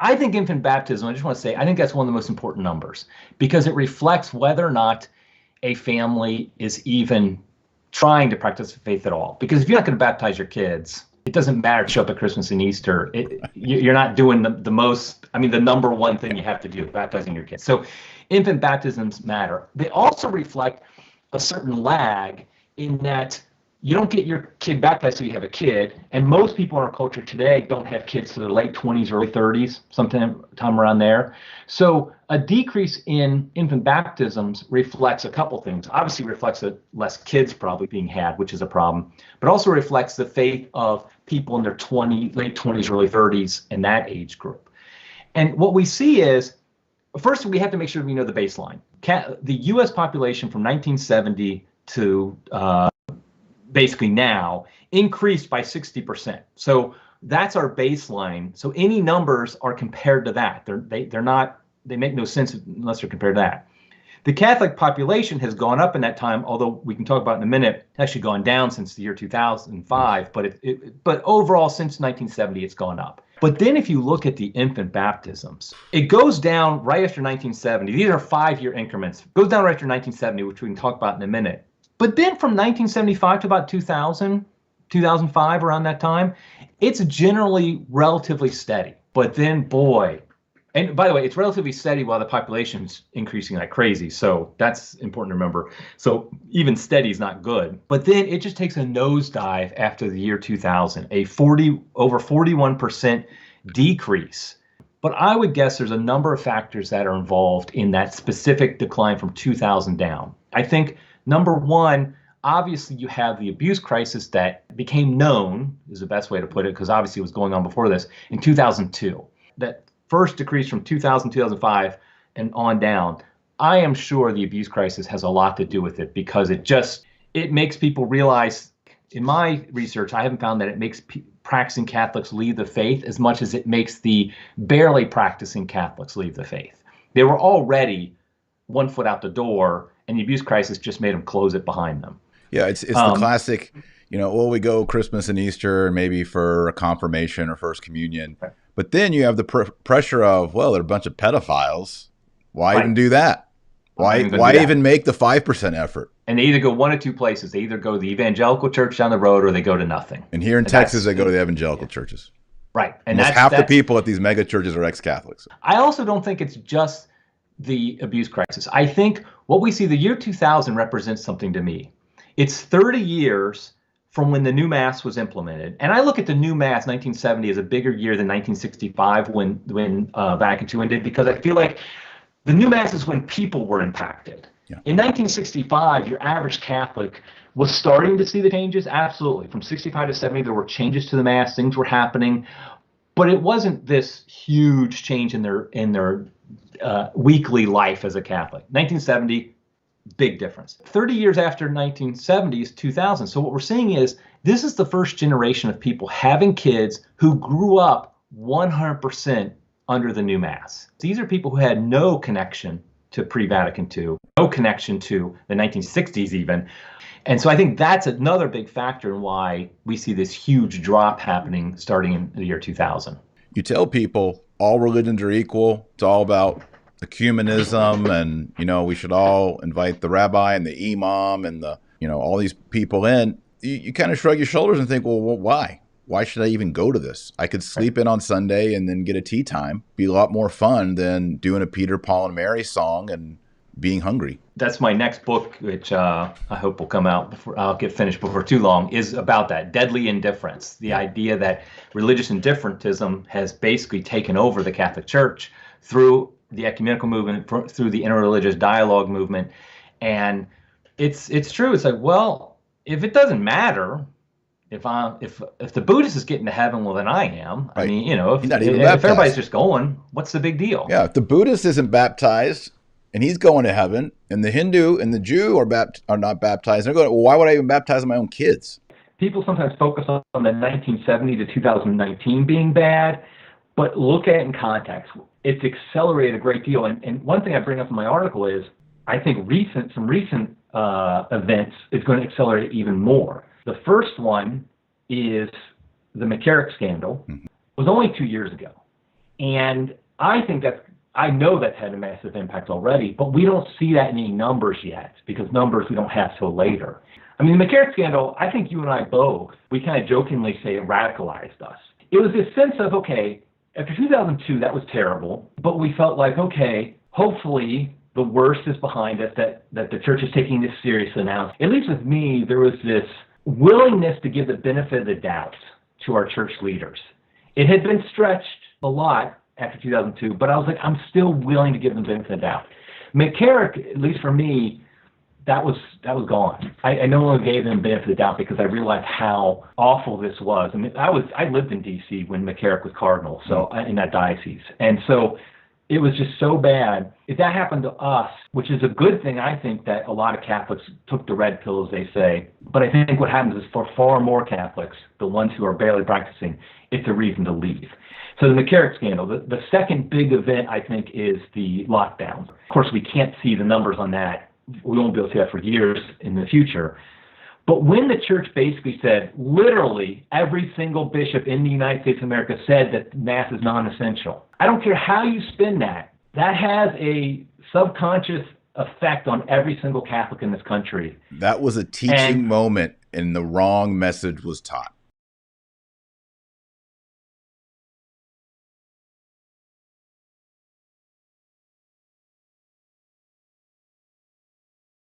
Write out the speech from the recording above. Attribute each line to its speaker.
Speaker 1: I think infant baptism, I just want to say, I think that's one of the most important numbers because it reflects whether or not a family is even trying to practice faith at all. Because if you're not going to baptize your kids, it doesn't matter to show up at Christmas and Easter. You're not doing the most, I mean, the number one thing you have to do, baptizing your kids. So infant baptisms matter. They also reflect a certain lag in that you don't get your kid baptized till you have a kid, and most people in our culture today don't have kids to their late 20s, early 30s, sometime around there. So a decrease in infant baptisms reflects a couple things. Obviously reflects that less kids probably being had, which is a problem, but also reflects the faith of people in their late 20s, early 30s in that age group. And what we see is, first, we have to make sure we know the baseline. The U.S. population from 1970 to basically now increased by 60%. So that's our baseline. So any numbers are compared to that. They make no sense unless they're compared to that. The Catholic population has gone up in that time, although we can talk about in a minute, actually gone down since the year 2005, but overall since 1970 it's gone up. But then if you look at the infant baptisms, it goes down right after 1970. These are 5-year increments. It goes down right after 1970, which we can talk about in a minute. But then from 1975 to about 2000, 2005, around that time, it's generally relatively steady. But then, boy, and by the way, it's relatively steady while the population's increasing like crazy. So that's important to remember. So even steady is not good. But then it just takes a nosedive after the year 2000, over 41% decrease. But I would guess there's a number of factors that are involved in that specific decline from 2000 down. I think number one, obviously you have the abuse crisis that became known, is the best way to put it, because obviously it was going on before this, in 2002. That first decrease from 2000, 2005 and on down. I am sure the abuse crisis has a lot to do with it because it makes people realize, in my research, I haven't found that it makes practicing Catholics leave the faith as much as it makes the barely practicing Catholics leave the faith. They were already one foot out the door, and the abuse crisis just made them close it behind them.
Speaker 2: Yeah, it's the classic, well, we go Christmas and Easter and maybe for a confirmation or first communion. Right. But then you have the pressure of, well, they're a bunch of pedophiles. Why even do that? Why even make the 5% effort?
Speaker 1: And they either go one of two places. They either go to the evangelical church down the road or they go to nothing.
Speaker 2: And here in Texas, they go to the evangelical churches.
Speaker 1: Right.
Speaker 2: And that's half the people at these mega churches are ex-Catholics.
Speaker 1: I also don't think it's just the abuse crisis. I think what we see, the year 2000 represents something to me. It's 30 years from when the new Mass was implemented. And I look at the new Mass, 1970, as a bigger year than 1965 when Vatican II ended, because I feel like the new Mass is when people were impacted. Yeah. In 1965, your average Catholic was starting to see the changes. Absolutely. From 65 to 70, there were changes to the Mass. Things were happening. But it wasn't this huge change in their weekly life as a Catholic. 1970, big difference. 30 years after 1970 is 2000. So what we're seeing is this is the first generation of people having kids who grew up 100% under the new Mass. These are people who had no connection to pre-Vatican II, no connection to the 1960s even. And so I think that's another big factor in why we see this huge drop happening starting in the year 2000.
Speaker 2: You tell people all religions are equal. It's all about ecumenism, and we should all invite the rabbi and the imam and the all these people in. You kind of shrug your shoulders and think, well, why? Why should I even go to this? I could sleep in on Sunday and then get a tea time. Be a lot more fun than doing a Peter, Paul, and Mary song and being hungry.
Speaker 1: That's my next book, which I hope will come out before I'll get finished before too long, is about that deadly indifference. The idea that religious indifferentism has basically taken over the Catholic Church through the ecumenical movement, through the interreligious dialogue movement. And it's true. It's like, well, if it doesn't matter, if the Buddhist is getting to heaven, well, then I am. Right. I mean, if everybody's just going, what's the big deal?
Speaker 2: Yeah, if the Buddhist isn't baptized and he's going to heaven, and the Hindu and the Jew are not baptized, they're going, well, why would I even baptize my own kids?
Speaker 1: People sometimes focus on the 1970 to 2019 being bad, but look at it in context. It's accelerated a great deal. And one thing I bring up in my article is I think some recent events is going to accelerate it even more. The first one is the McCarrick scandal. Mm-hmm. It was only 2 years ago. And I know that's had a massive impact already, but we don't see that in any numbers yet because numbers we don't have till later. I mean, the McCarrick scandal, I think you and I both, we kind of jokingly say it radicalized us. It was this sense of, okay, after 2002, that was terrible, but we felt like, okay, hopefully the worst is behind us, that the church is taking this seriously now. At least with me, there was this willingness to give the benefit of the doubt to our church leaders. It had been stretched a lot after 2002, but I was like, I'm still willing to give them the benefit of the doubt. McCarrick, at least for me, that was gone. I no longer gave them the benefit of the doubt because I realized how awful this was. I mean, I lived in D.C. when McCarrick was cardinal, so in that diocese, and so it was just so bad. If that happened to us, which is a good thing, I think that a lot of Catholics took the red pill, as they say. But I think what happens is for far more Catholics, the ones who are barely practicing, it's a reason to leave. So the McCarrick scandal, the second big event, I think, is the lockdowns. Of course, we can't see the numbers on that. We won't be able to see that for years in the future. But when the church basically said, literally every single bishop in the United States of America said that Mass is non-essential. I don't care how you spin that. That has a subconscious effect on every single Catholic in this country.
Speaker 2: That was a teaching moment, and the wrong message was taught.